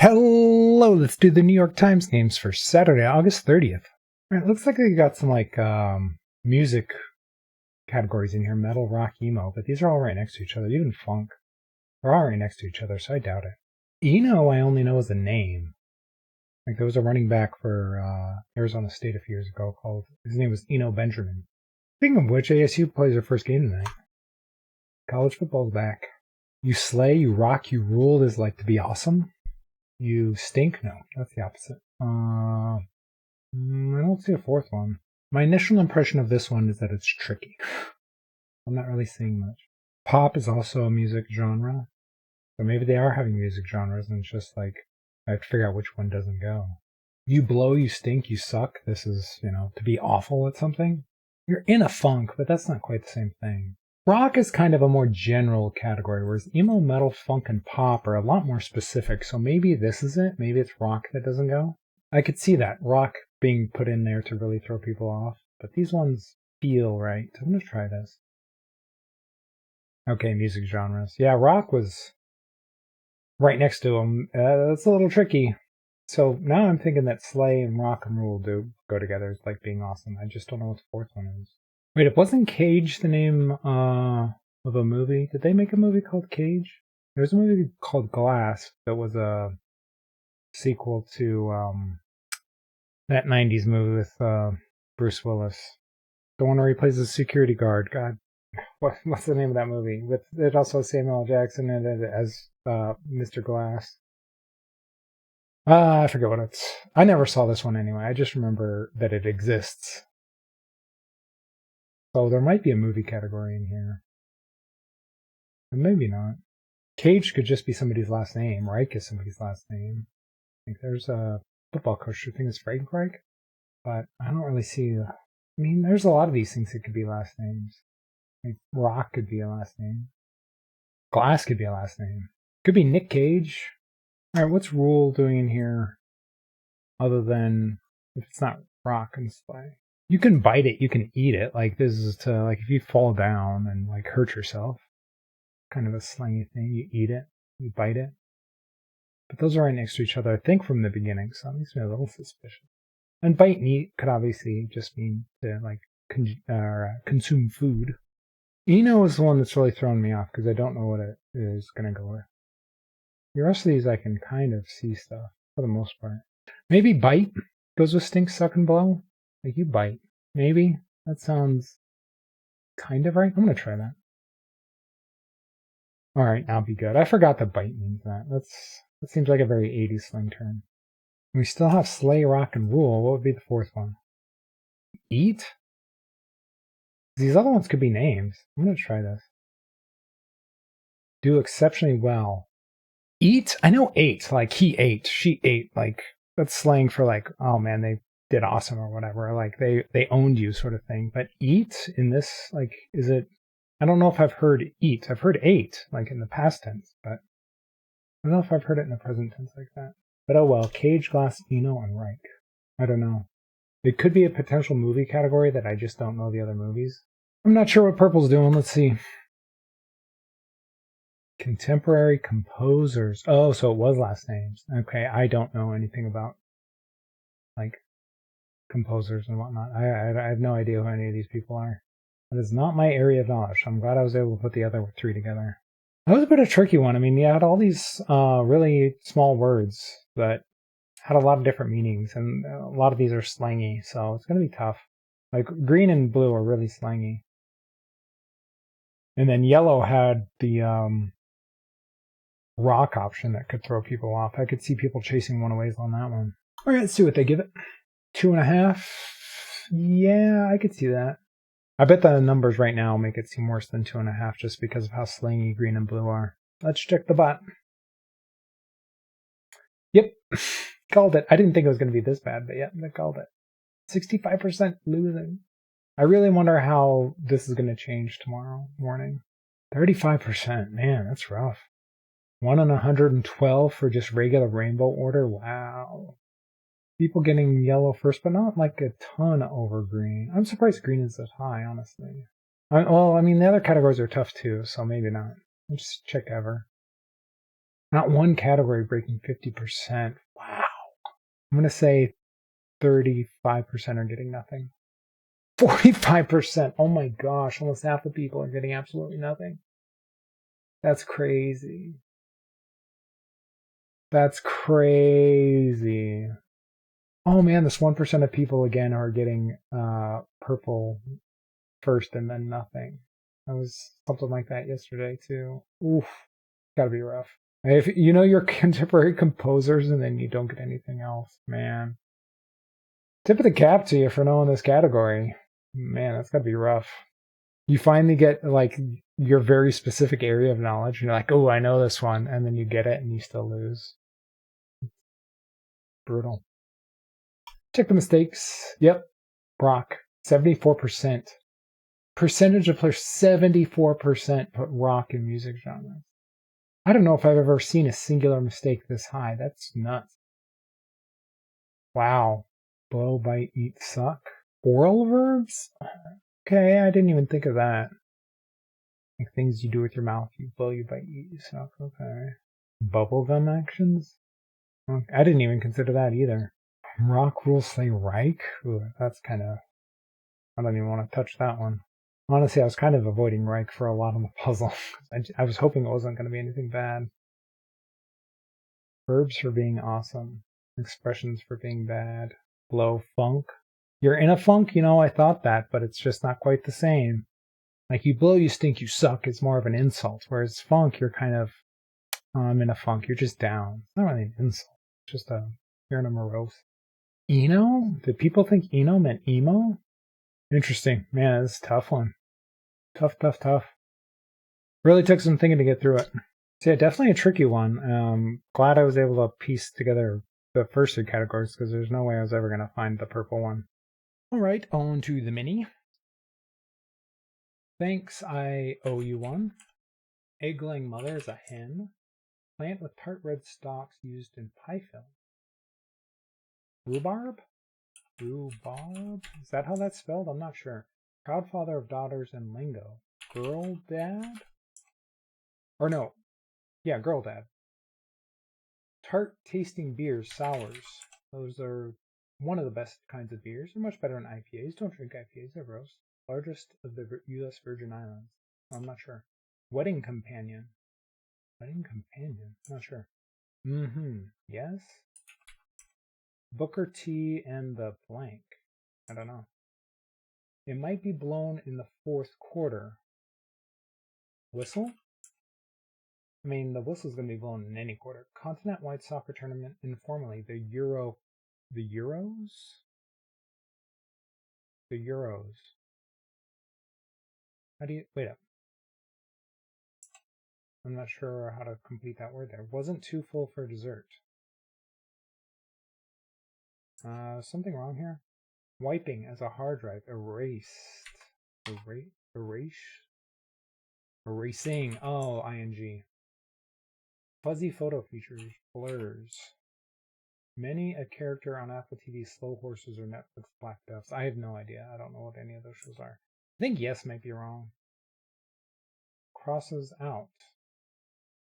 Hello, let's do the New York Times names for Saturday, August 30th. All right, looks like we got some music categories in here, metal, rock, emo, but these are all right next to each other, even funk. They're all right next to each other, so I doubt it. Eno, I only know as a name. Like there was a running back for Arizona State a few years ago his name was Eno Benjamin. Speaking of which, ASU plays their first game tonight. College football's back. You slay, you rock, you rule is like to be awesome. You stink? No, that's the opposite. I don't see a fourth one. My initial impression of this one is that it's tricky. I'm not really seeing much. Pop is also a music genre. So maybe they are having music genres and it's just like, I have to figure out which one doesn't go. You blow, you stink, you suck. This is, to be awful at something. You're in a funk, but that's not quite the same thing. Rock is kind of a more general category, whereas emo, metal, funk, and pop are a lot more specific. So maybe this is it. Maybe it's rock that doesn't go. I could see that. Rock being put in there to really throw people off. But these ones feel right. I'm going to try this. Okay, music genres. Yeah, rock was right next to them. That's a little tricky. So now I'm thinking that Slay and rock and roll do go together. It's like being awesome. I just don't know what the fourth one is. Wait, it wasn't Cage the name of a movie? Did they make a movie called Cage? There was a movie called Glass that was a sequel to that 90s movie with Bruce Willis. The one where he plays a security guard. God, what's the name of that movie? With it also has Samuel L. Jackson in it as Mr. Glass. I forget what it's. I never saw this one anyway. I just remember that it exists. So there might be a movie category in here. But maybe not. Cage could just be somebody's last name. Reich is somebody's last name. I think there's a football coach who thinks it's Frank Reich. But I don't really see... there's a lot of these things that could be last names. Like Rock could be a last name. Glass could be a last name. Could be Nick Cage. Alright, what's Rule doing in here? Other than... if it's not rock and Slay. You can bite it, you can eat it. Like this is to if you fall down and hurt yourself. Kind of a slangy thing. You eat it, you bite it. But those are right next to each other, I think, from the beginning, so it makes me a little suspicious. And bite and eat could obviously just mean to consume food. Eno is the one that's really throwing me off because I don't know what it is gonna go with. The rest of these I can kind of see stuff for the most part. Maybe bite goes with stink, suck, and blow. Like you bite. Maybe. That sounds kind of right. I'm going to try that. Alright, now be good. I forgot that bite means that. That seems like a very 80s slang term. We still have Slay, Rock, and Rule. What would be the fourth one? Eat? These other ones could be names. I'm going to try this. Do exceptionally well. Eat? I know ate. Like he ate. She ate. That's slang for oh man, they did awesome or whatever, they owned you sort of thing. But eat in this, is it? I don't know if I've heard eat. I've heard ate, in the past tense, but I don't know if I've heard it in the present tense like that. But oh well, Cage, Glass, Eno, and Reich. I don't know. It could be a potential movie category that I just don't know the other movies. I'm not sure what Purple's doing. Let's see. Contemporary composers. Oh, so it was last names. Okay, I don't know anything about composers and whatnot. I have no idea who any of these people are. That is not my area of knowledge. I'm glad I was able to put the other three together. That was a bit of a tricky one. You had all these really small words that had a lot of different meanings, and a lot of these are slangy, so it's going to be tough. Green and blue are really slangy. And then yellow had the rock option that could throw people off. I could see people chasing one-aways on that one. All right, let's see what they give it. 2.5. Yeah, I could see that. I bet the numbers right now make it seem worse than 2.5 just because of how slangy green and blue are. Let's check the bot. Yep, called it. I didn't think it was going to be this bad, but yeah, I called it. 65% losing. I really wonder how this is going to change tomorrow morning. 35%, man, that's rough. 1 in 112 for just regular rainbow order. Wow. People getting yellow first, but not a ton over green. I'm surprised green is that high, honestly. The other categories are tough too, so maybe not. Let's check ever. Not one category breaking 50%. Wow. I'm going to say 35% are getting nothing. 45%. Oh my gosh. Almost half the people are getting absolutely nothing. That's crazy. That's crazy. Oh man, this 1% of people again are getting purple first and then nothing. That was something like that yesterday too. Oof. Gotta be rough. If you know your contemporary composers and then you don't get anything else, man. Tip of the cap to you for knowing this category. Man, that's gotta be rough. You finally get like your very specific area of knowledge, and you're like, oh, I know this one, and then you get it and you still lose. Brutal. Check the mistakes. Yep. Rock. 74%. Percentage of players, 74% put rock in music genres. I don't know if I've ever seen a singular mistake this high. That's nuts. Wow. Blow, bite, eat, suck. Oral verbs? Okay, I didn't even think of that. Like things you do with your mouth. You blow, you bite, eat, you suck. Okay. Bubblegum actions? Okay. I didn't even consider that either. Rock rules say Reich? Ooh, that's kind of... I don't even want to touch that one. Honestly, I was kind of avoiding Reich for a lot of the puzzle. I was hoping it wasn't going to be anything bad. Verbs for being awesome. Expressions for being bad. Blow, funk. You're in a funk? You know, I thought that, but it's just not quite the same. Like, you blow, you stink, you suck is more of an insult. Whereas funk, you're kind of, oh, I'm in a funk. You're just down. It's not really an insult. It's just you're in a morose. Eno? Did people think Eno meant emo? Interesting. Man, this is a tough one. Tough. Really took some thinking to get through it. So yeah, definitely a tricky one. Glad I was able to piece together the first two categories because there's no way I was ever going to find the purple one. All right, on to the mini. Thanks, I owe you one. Egg-laying mother is a hen. Plant with tart red stalks used in pie filling. Rhubarb? Rhubarb? Is that how that's spelled? I'm not sure. Proud father of daughters in lingo. Girl dad? Or no. Yeah, girl dad. Tart tasting beers, sours. Those are one of the best kinds of beers. They're much better than IPAs. Don't drink IPAs, they're gross. Largest of the U.S. Virgin Islands. I'm not sure. Wedding companion. Wedding companion? Not sure. Yes? Booker T and the blank. I don't know. It might be blown in the fourth quarter. Whistle? I mean, the whistle's going to be blown in any quarter. Continent-wide soccer tournament informally. The Euros? The Euros. How do you... Wait up. I'm not sure how to complete that word there. Wasn't too full for dessert. Something wrong here? Wiping as a hard drive. Erased. Erasing. Oh, ing. Fuzzy photo features. Blurs. Many a character on Apple TV's Slow Horses or Netflix Black Ducks. I have no idea. I don't know what any of those shows are. I think yes might be wrong. Crosses out.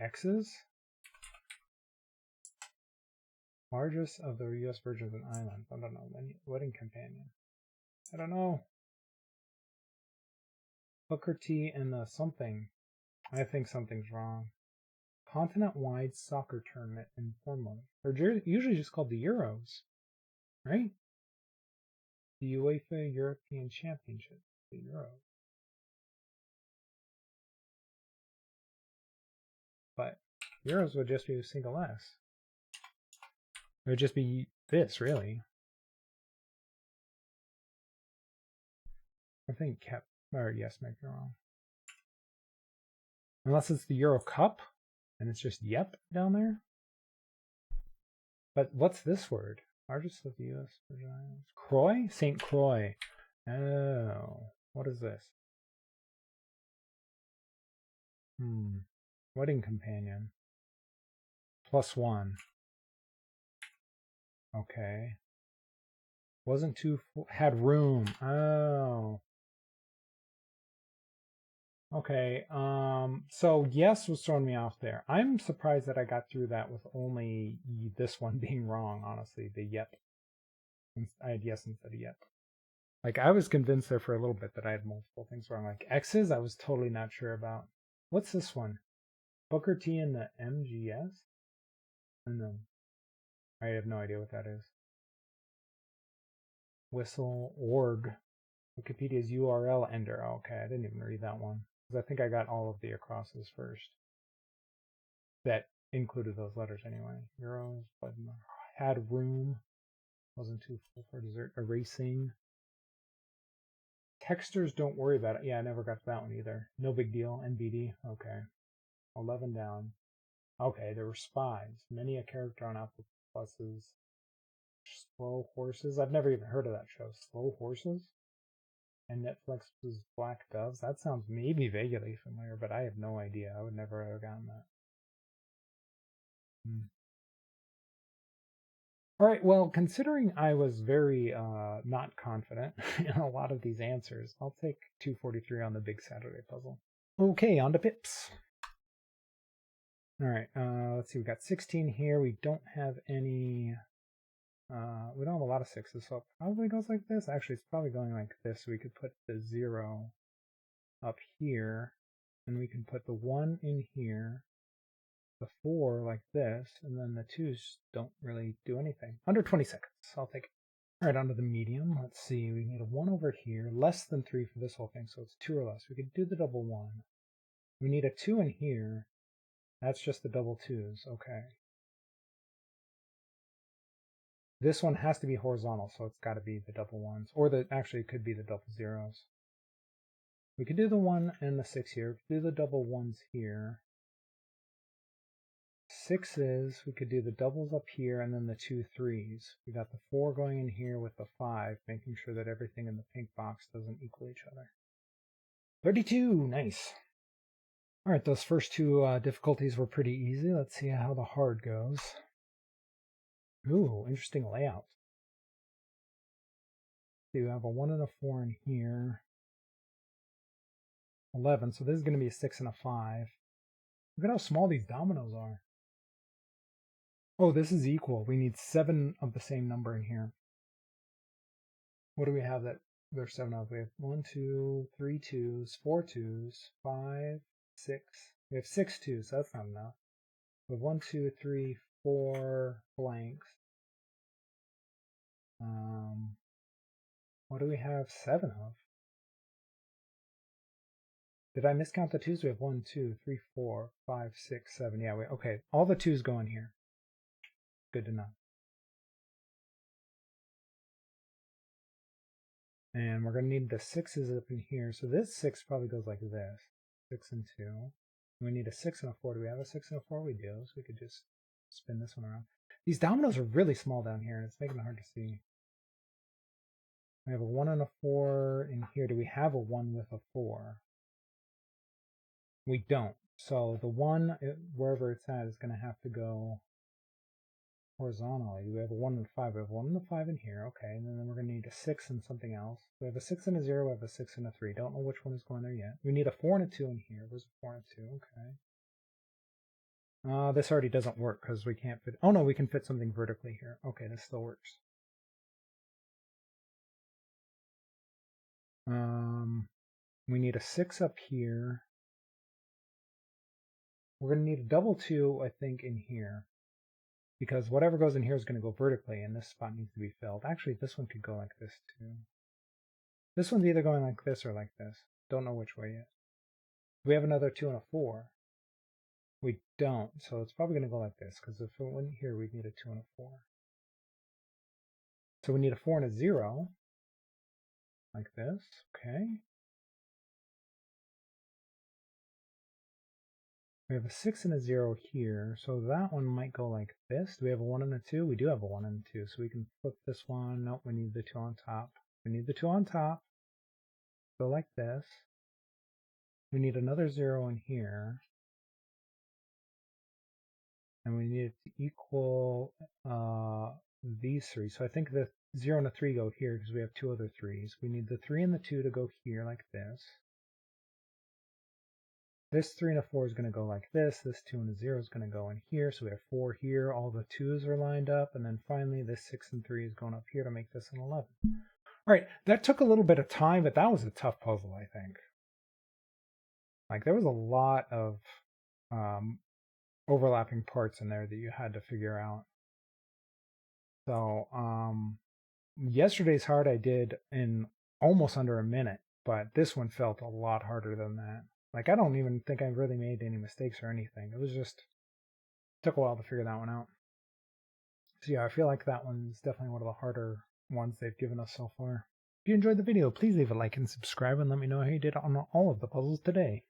X's? Largest of the U.S. Virgin Islands. I don't know. Wedding companion. I don't know. Booker T and the something. I think something's wrong. Continent-wide soccer tournament informally. They're usually just called the Euros, right? The UEFA European Championship. The Euros. But Euros would just be a single S. It would just be this, really. I think yes, might be wrong. Unless it's the Euro Cup, and it's just yep down there. But what's this word? Largest of the U.S. Virgin Islands. Croix? St. Croix. Oh, what is this? Wedding companion. +1. Okay. Wasn't too full. Had room. Oh. Okay, so yes was throwing me off there. I'm surprised that I got through that with only this one being wrong, honestly, the yep. I had yes instead of yep. Like, I was convinced there for a little bit that I had multiple things wrong. Like, X's, I was totally not sure about. What's this one? Booker T and the MGS? I don't know. I have no idea what that is. Whistle, org. Wikipedia's URL ender. Okay, I didn't even read that one. Because I think I got all of the acrosses first. That included those letters anyway. Euros, but had room. Wasn't too full for dessert. Erasing. Textures, don't worry about it. Yeah, I never got to that one either. No big deal. NBD. Okay. 11 down. Okay, there were spies. Many a character on Apple Plus's. Slow Horses. I've never even heard of that show. Slow Horses? And Netflix's Black Doves. That sounds maybe vaguely familiar, but I have no idea. I would never have gotten that. All right, well, considering I was very not confident in a lot of these answers, I'll take 243 on the Big Saturday puzzle. Okay, on to Pips. All right, let's see. We got 16 here. We don't have any. We don't have a lot of sixes, so it probably goes like this. Actually, it's probably going like this. We could put the 0 up here, and we can put the 1 in here, the 4 like this, and then the 2s don't really do anything. Under 20 seconds. I'll take it. All right, onto the medium. Let's see. We need a 1 over here, less than 3 for this whole thing, so it's 2 or less. We could do the double 1. We need a 2 in here. That's just the double 2s. Okay. This one has to be horizontal, so it's got to be the double 1s. Or actually, it could be the double 0s. We could do the 1 and the 6 here. We could do the double 1s here. 6s, we could do the doubles up here and then the 2 3s. We got the 4 going in here with the 5, making sure that everything in the pink box doesn't equal each other. 32, nice. All right, those first two difficulties were pretty easy. Let's see how the hard goes. Ooh, interesting layout. So you have a 1 and a 4 in here. 11, so this is going to be a 6 and a 5. Look at how small these dominoes are. Oh, this is equal. We need 7 of the same number in here. What do we have that there's 7 of? We have 1, 2, 3 2s, 4 2s, 5, 6. We have 6 2s, so that's not enough. We have 1, 2, 3, 4 blanks. What do we have 7 of? Did I miscount the 2s? We have 1, 2, 3, 4, 5, 6, 7. Yeah, okay. All the 2s go in here. Good to know. And we're going to need the 6s up in here. So this 6 probably goes like this. 6 and 2. We need a 6 and a 4. Do we have a 6 and a 4? We do. So we could just spin this one around. These dominoes are really small down here, and it's making it hard to see. We have a 1 and a 4 in here. Do we have a 1 with a 4? We don't. So the 1, wherever it's at, is going to have to go horizontally. We have a 1 and a 5. We have a 1 and a 5 in here. Okay, and then we're going to need a 6 and something else. We have a 6 and a 0. We have a 6 and a 3. Don't know which one is going there yet. We need a 4 and a 2 in here. Where's a 4 and a 2? Okay. This already doesn't work because we can't fit. Oh no, we can fit something vertically here. Okay, this still works. We need a 6 up here. We're going to need a double 2, I think, in here. Because whatever goes in here is going to go vertically, and this spot needs to be filled. Actually, this one could go like this, too. This one's either going like this or like this. Don't know which way yet. Do we have another 2 and a 4? We don't, so it's probably going to go like this, because if it went here, we'd need a 2 and a 4. So we need a 4 and a 0. Like this. Okay. We have a 6 and a 0 here, so that one might go like this. Do we have a 1 and a 2? We do have a 1 and a 2, so we can flip this one. Nope, we need the 2 on top. We need the 2 on top. Go like this. We need another 0 in here. And we need it to equal these 3. So I think the 0 and a 3 go here because we have 2 other 3s. We need the 3 and the 2 to go here like this. this 3 and a 4 is going to go like this. This 2 and a 0 is going to go in here. So we have 4 here. All the 2's are lined up. And then finally, this 6 and 3 is going up here to make this an 11. All right, that took a little bit of time, but that was a tough puzzle, I think. Like, there was a lot of overlapping parts in there that you had to figure out. So, yesterday's hard I did in almost under a minute, but this one felt a lot harder than that. Like, I don't even think I really made any mistakes or anything. It was just, took a while to figure that one out. So yeah, I feel like that one's definitely one of the harder ones they've given us so far. If you enjoyed the video, please leave a like and subscribe and let me know how you did on all of the puzzles today.